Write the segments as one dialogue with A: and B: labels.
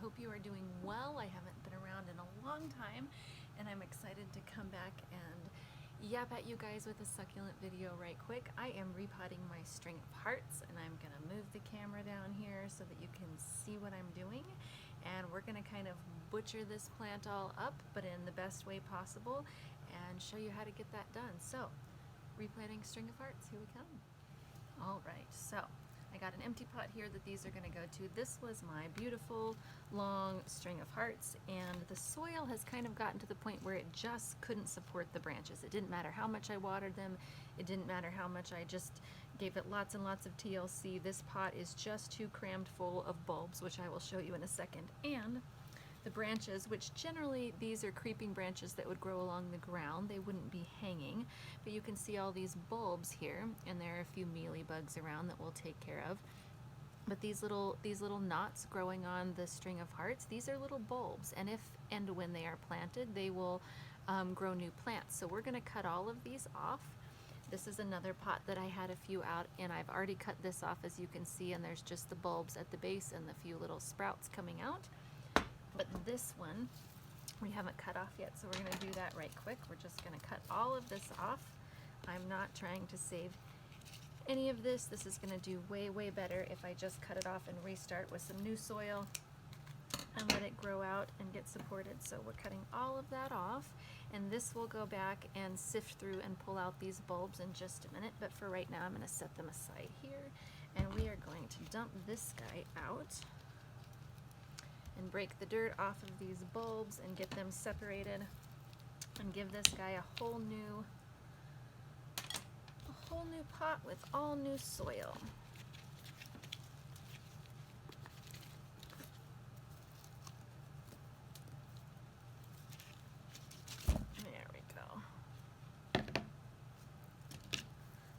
A: hope you are doing well. I haven't been around in a long time, and I'm excited to come back and yap at you guys with a succulent video right quick. I am repotting my string of hearts, and I'm gonna move the camera down here so that you can see what I'm doing. And we're gonna kind of butcher this plant all up, but in the best way possible, and show you how to get that done. So, replanting string of hearts, here we come. All right, so I got an empty pot here that these are going to go to. This was my beautiful long string of hearts, and the soil has kind of gotten to the point where it just couldn't support the branches. It didn't matter how much I watered them. It didn't matter how much I just gave it lots and lots of TLC. This pot is just too crammed full of bulbs, which I will show you in a second. And the branches, which generally these are creeping branches that would grow along the ground, they wouldn't be hanging, but you can see all these bulbs here, and there are a few mealybugs around that we'll take care of. But these little knots growing on the string of hearts, these are little bulbs, and if and when they are planted, they will grow new plants. So we're going to cut all of these off. This is another pot that I had a few out, and I've already cut this off, as you can see, and there's just the bulbs at the base and the few little sprouts coming out. But this one we haven't cut off yet, so we're going to do that right quick. We're just going to cut all of this off. I'm not trying to save any of this. This is going to do way, way better if I just cut it off and restart with some new soil and let it grow out and get supported. So we're cutting all of that off, and this will go back and sift through and pull out these bulbs in just a minute. But for right now, I'm going to set them aside here, and we are going to dump this guy out and break the dirt off of these bulbs and get them separated and give this guy a whole new pot with all new soil. There we go.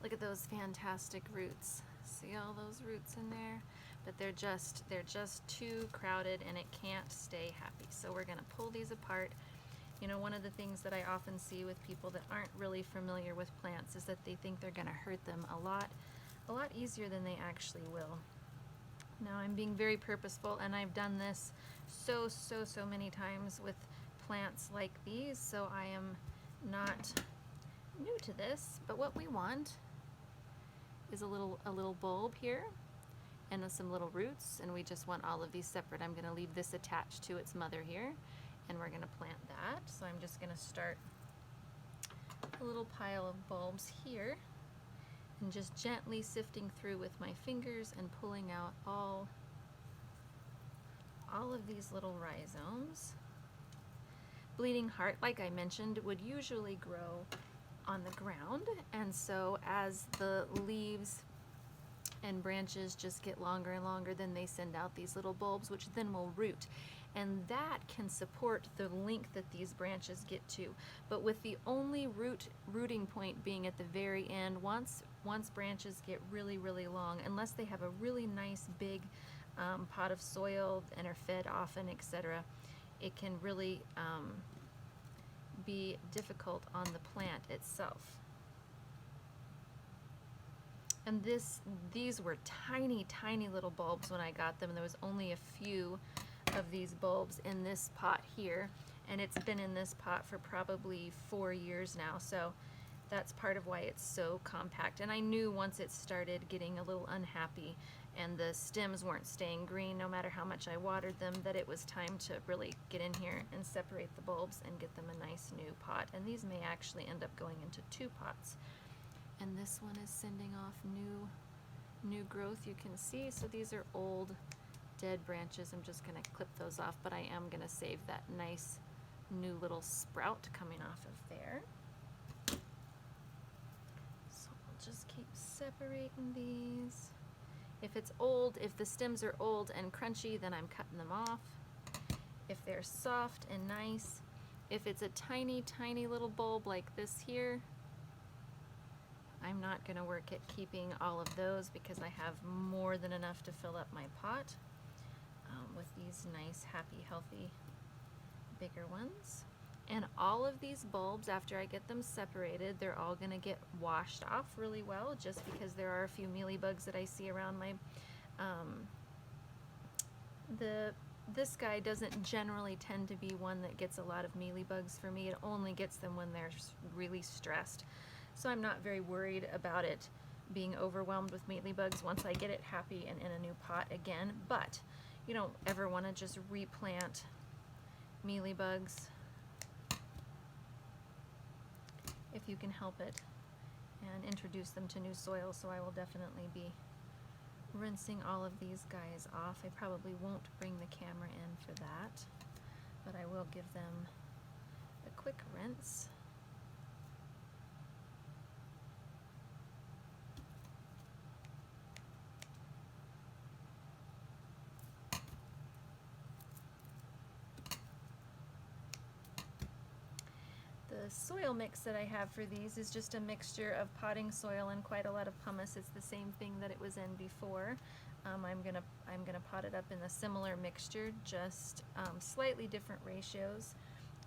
A: Look at those fantastic roots. See all those roots in there? But they're just too crowded, and it can't stay happy. So we're gonna pull these apart. You know, one of the things that I often see with people that aren't really familiar with plants is that they think they're gonna hurt them a lot easier than they actually will. Now, I'm being very purposeful, and I've done this so many times with plants like these, so I am not new to this. But what we want is a little bulb here and some little roots, and we just want all of these separate. I'm going to leave this attached to its mother here, and we're going to plant that. So I'm just going to start a little pile of bulbs here and just gently sifting through with my fingers and pulling out all of these little rhizomes. Bleeding heart, like I mentioned, would usually grow on the ground, and so as the leaves and branches just get longer and longer, then they send out these little bulbs, which then will root, and that can support the length that these branches get to. But with the only rooting point being at the very end, once branches get really long, unless they have a really nice big pot of soil and are fed often, etc., it can really be difficult on the plant itself. And these were tiny little bulbs when I got them. There was only a few of these bulbs in this pot here, and it's been in this pot for probably 4 years now, so that's part of why it's so compact. And I knew once it started getting a little unhappy and the stems weren't staying green no matter how much I watered them, that it was time to really get in here and separate the bulbs and get them a nice new pot. And these may actually end up going into 2 pots. And this one is sending off new growth, you can see. So these are old dead branches. I'm just going to clip those off, but I am going to save that nice new little sprout coming off of there. So we'll just keep separating these. If it's old, if the stems are old and crunchy, then I'm cutting them off. If they're soft and nice, if it's a tiny little bulb like this here, I'm not going to work at keeping all of those because I have more than enough to fill up my pot with these nice, happy, healthy, bigger ones. And all of these bulbs, after I get them separated, they're all going to get washed off really well, just because there are a few mealybugs that I see around my the this guy doesn't generally tend to be one that gets a lot of mealybugs for me. It only gets them when they're really stressed. So I'm not very worried about it being overwhelmed with mealybugs once I get it happy and in a new pot again. But you don't ever want to just replant mealybugs if you can help it, and introduce them to new soil. So I will definitely be rinsing all of these guys off. I probably won't bring the camera in for that, but I will give them a quick rinse. The soil mix that I have for these is just a mixture of potting soil and quite a lot of pumice. It's the same thing that it was in before. I'm gonna pot it up in a similar mixture, just slightly different ratios.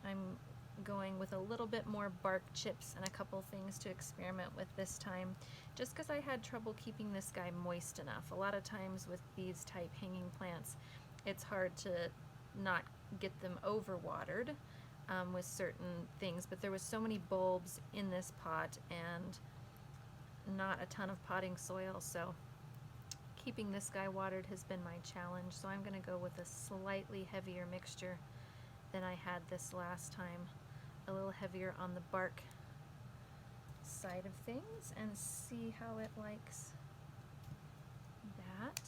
A: I'm going with a little bit more bark chips and a couple things to experiment with this time, just because I had trouble keeping this guy moist enough. A lot of times with these type hanging plants, it's hard to not get them overwatered with certain things, but there was so many bulbs in this pot and not a ton of potting soil, so keeping this guy watered has been my challenge. So I'm going to go with a slightly heavier mixture than I had this last time, a little heavier on the bark side of things, and see how it likes that.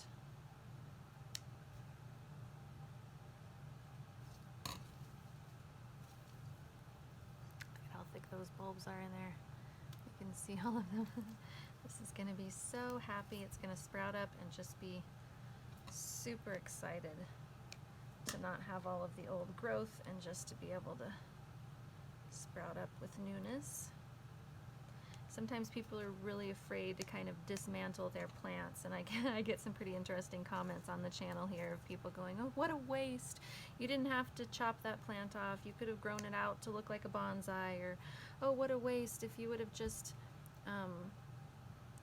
A: How thick those bulbs are in there. You can see all of them. This is going to be so happy. It's going to sprout up and just be super excited to not have all of the old growth and just to be able to sprout up with newness. Sometimes people are really afraid to kind of dismantle their plants, and I get some pretty interesting comments on the channel here of people going, oh, what a waste. You didn't have to chop that plant off. You could have grown it out to look like a bonsai, or oh, what a waste. If you would have just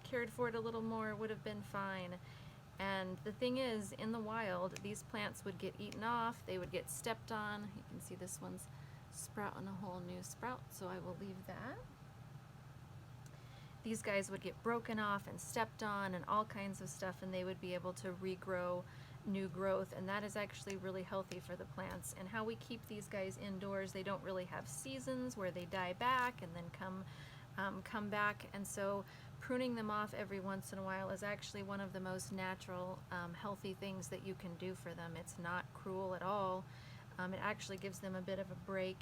A: cared for it a little more, it would have been fine. And the thing is, in the wild, these plants would get eaten off, they would get stepped on. You can see this one's sprouting a whole new sprout, so I will leave that. These guys would get broken off and stepped on and all kinds of stuff, and they would be able to regrow new growth, and that is actually really healthy for the plants. And how we keep these guys indoors, they don't really have seasons where they die back and then come back, and so pruning them off every once in a while is actually one of the most natural, healthy things that you can do for them. It's not cruel at all. It actually gives them a bit of a break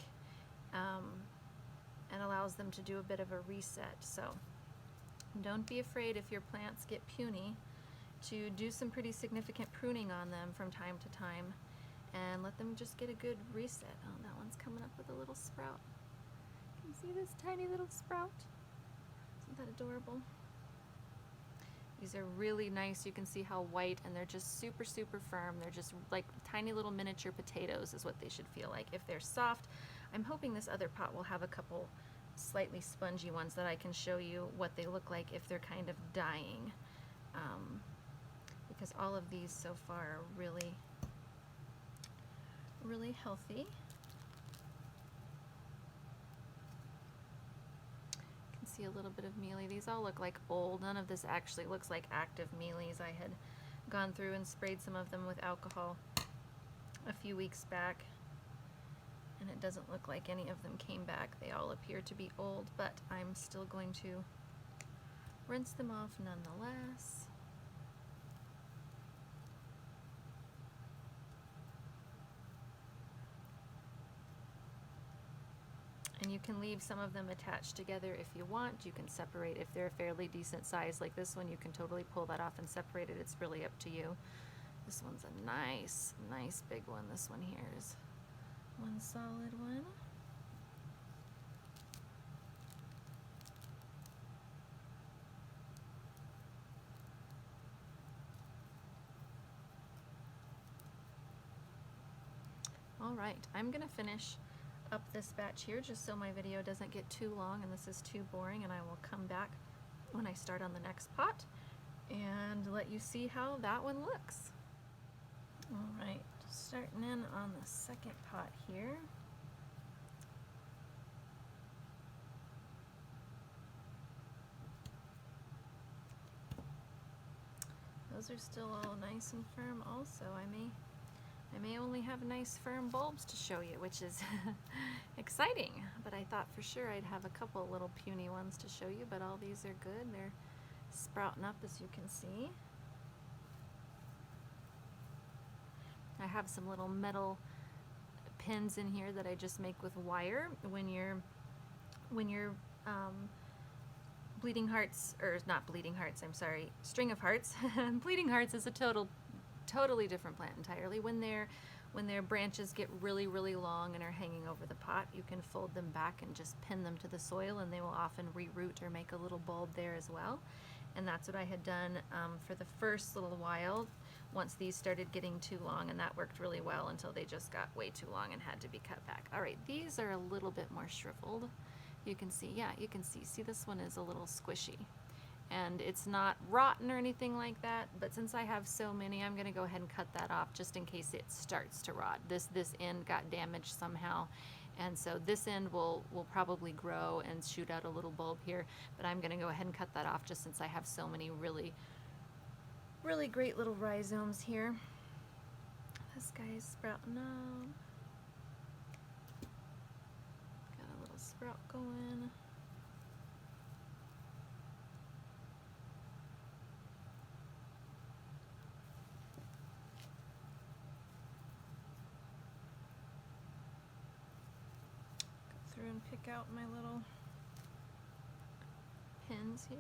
A: and allows them to do a bit of a reset. So don't be afraid if your plants get puny to do some pretty significant pruning on them from time to time and let them just get a good reset. Oh, that one's coming up with a little sprout. Can you see this tiny little sprout? Isn't that adorable? These are really nice. You can see how white, and they're just super, super firm. They're just like tiny little miniature potatoes is what they should feel like. If they're soft, I'm hoping this other pot will have a couple slightly spongy ones that I can show you what they look like if they're kind of dying. Because all of these so far are really, really healthy. See a little bit of mealy. These all look like old. None of this actually looks like active mealies. I had gone through and sprayed some of them with alcohol a few weeks back, and it doesn't look like any of them came back. They all appear to be old, but I'm still going to rinse them off nonetheless. And you can leave some of them attached together if you want. You can separate if they're a fairly decent size like this one. You can totally pull that off and separate it. It's really up to you. This one's a nice, nice big one. This one here is one solid one. All right, I'm gonna finish up this batch here just so my video doesn't get too long and this is too boring, and I will come back when I start on the next pot and let you see how that one looks. All right, Starting in on the second pot here. Those are still all nice and firm also. I may only have nice firm bulbs to show you, which is exciting, but I thought for sure I'd have a couple little puny ones to show you, but all these are good. They're sprouting up, as you can see. I have some little metal pins in here that I just make with wire. When you're bleeding hearts, or not bleeding hearts, I'm sorry, string of hearts. Bleeding hearts is a totally different plant entirely. When their branches get really long and are hanging over the pot, you can fold them back and just pin them to the soil, and they will often reroot or make a little bulb there as well. And that's what I had done for the first little while, once these started getting too long, and that worked really well until they just got way too long and had to be cut back. All right, these are a little bit more shriveled. You can see, yeah, you can see this one is a little squishy. And it's not rotten or anything like that, but since I have so many, I'm gonna go ahead and cut that off just in case it starts to rot. This end got damaged somehow, and so this end will probably grow and shoot out a little bulb here, but I'm gonna go ahead and cut that off just since I have so many really great little rhizomes here. This guy's sprouting up. Got a little sprout going. And pick out my little pins here.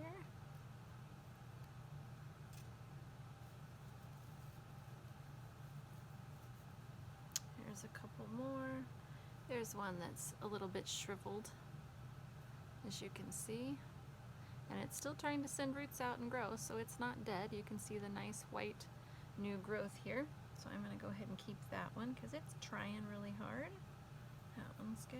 A: There's a couple more. There's one that's a little bit shriveled, as you can see, and it's still trying to send roots out and grow, so it's not dead. You can see the nice white new growth here. So I'm going to go ahead and keep that one because it's trying really hard. That one's good.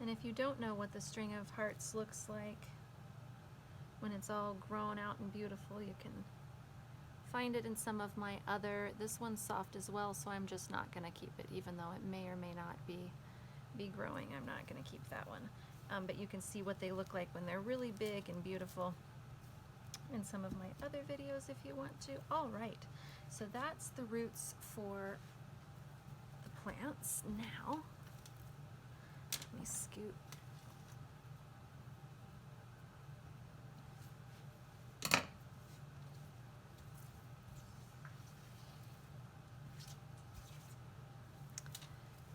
A: And if you don't know what the string of hearts looks like when it's all grown out and beautiful, you can find it in some of my other, this one's soft as well, so I'm just not going to keep it, even though it may or may not be growing. I'm not going to keep that one. But you can see what they look like when they're really big and beautiful in some of my other videos if you want to. All right, so that's the roots for the plants. Now, let me scoot.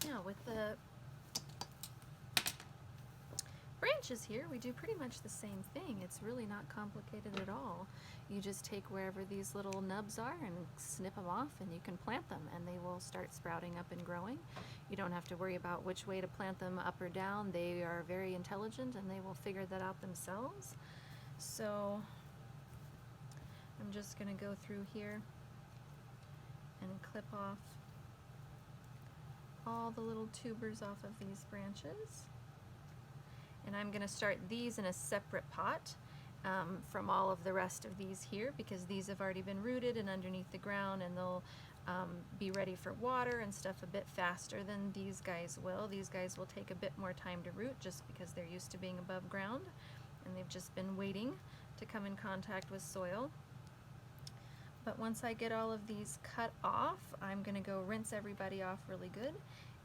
A: Now with the branches here, we do pretty much the same thing. It's really not complicated at all. You just take wherever these little nubs are and snip them off, and you can plant them, and they will start sprouting up and growing. You don't have to worry about which way to plant them, up or down. They are very intelligent, and they will figure that out themselves. So I'm just going to go through here and clip off all the little tubers off of these branches. And I'm going to start these in a separate pot from all of the rest of these here, because these have already been rooted and underneath the ground, and they'll be ready for water and stuff a bit faster than these guys will. These guys will take a bit more time to root just because they're used to being above ground, and they've just been waiting to come in contact with soil. But once I get all of these cut off, I'm going to go rinse everybody off really good,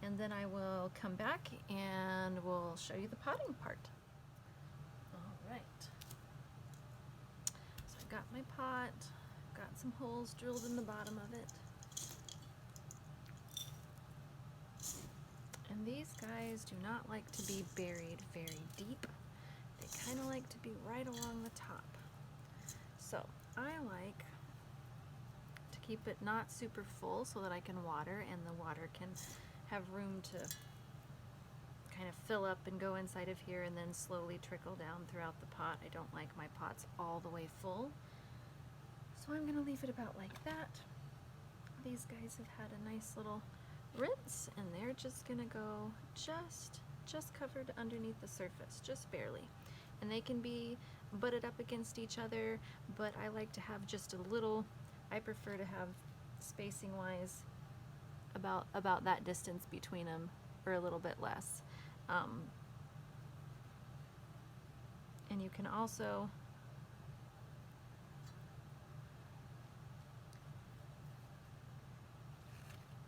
A: and then I will come back and we'll show you the potting part. All right. So I got my pot, got some holes drilled in the bottom of it. And these guys do not like to be buried very deep. They kind of like to be right along the top. So I like to keep it not super full so that I can water, and the water can have room to kind of fill up and go inside of here and then slowly trickle down throughout the pot. I don't like my pots all the way full, so I'm going to leave it about like that. These guys have had a nice little rinse, and they're just going to go just covered underneath the surface, just barely. And they can be butted up against each other, but I like to have just a little, I prefer to have spacing wise about that distance between them, or a little bit less. And you can also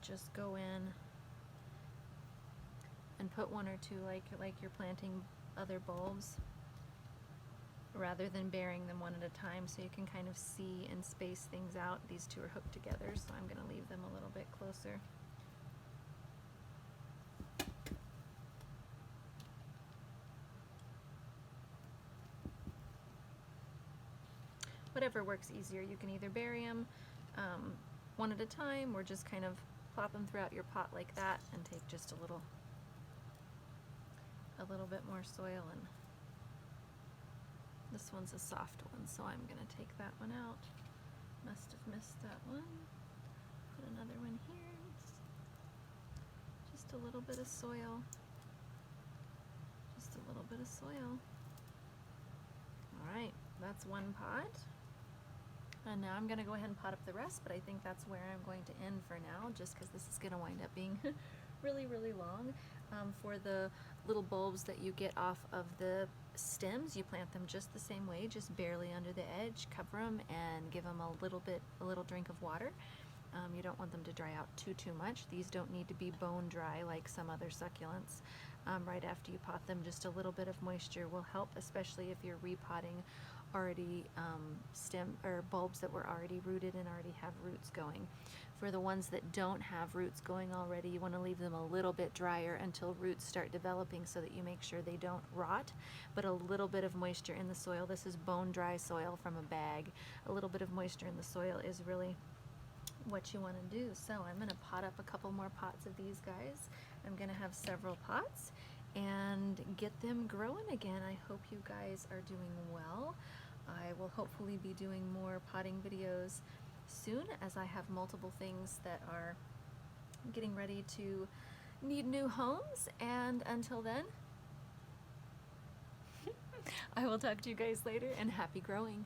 A: just go in and put one or two, like you're planting other bulbs, rather than burying them one at a time, so you can kind of see and space things out. These two are hooked together, so I'm going to leave them a little bit closer. Whatever works easier. You can either bury them one at a time, or just kind of plop them throughout your pot like that and take just a little bit more soil. And this one's a soft one, so I'm gonna take that one out. Must have missed that one. Put another one here. Just a little bit of soil. Just a little bit of soil. All right, that's one pot. And now I'm gonna go ahead and pot up the rest, but I think that's where I'm going to end for now, just because this is gonna wind up being really, really long. For the little bulbs that you get off of the stems, you plant them just the same way, just barely under the edge, cover them, and give them a little drink of water. You don't want them to dry out too much. These don't need to be bone dry like some other succulents. Right after you pot them, just a little bit of moisture will help, especially if you're repotting already stem or bulbs that were already rooted and already have roots going. For the ones that don't have roots going already, you want to leave them a little bit drier until roots start developing, so that you make sure they don't rot, but a little bit of moisture in the soil. This is bone dry soil from a bag. A little bit of moisture in the soil is really what you want to do. So I'm going to pot up a couple more pots of these guys. I'm going to have several pots and get them growing again. I hope you guys are doing well. I will hopefully be doing more potting videos soon, as I have multiple things that are getting ready to need new homes. And until then, I will talk to you guys later, and happy growing.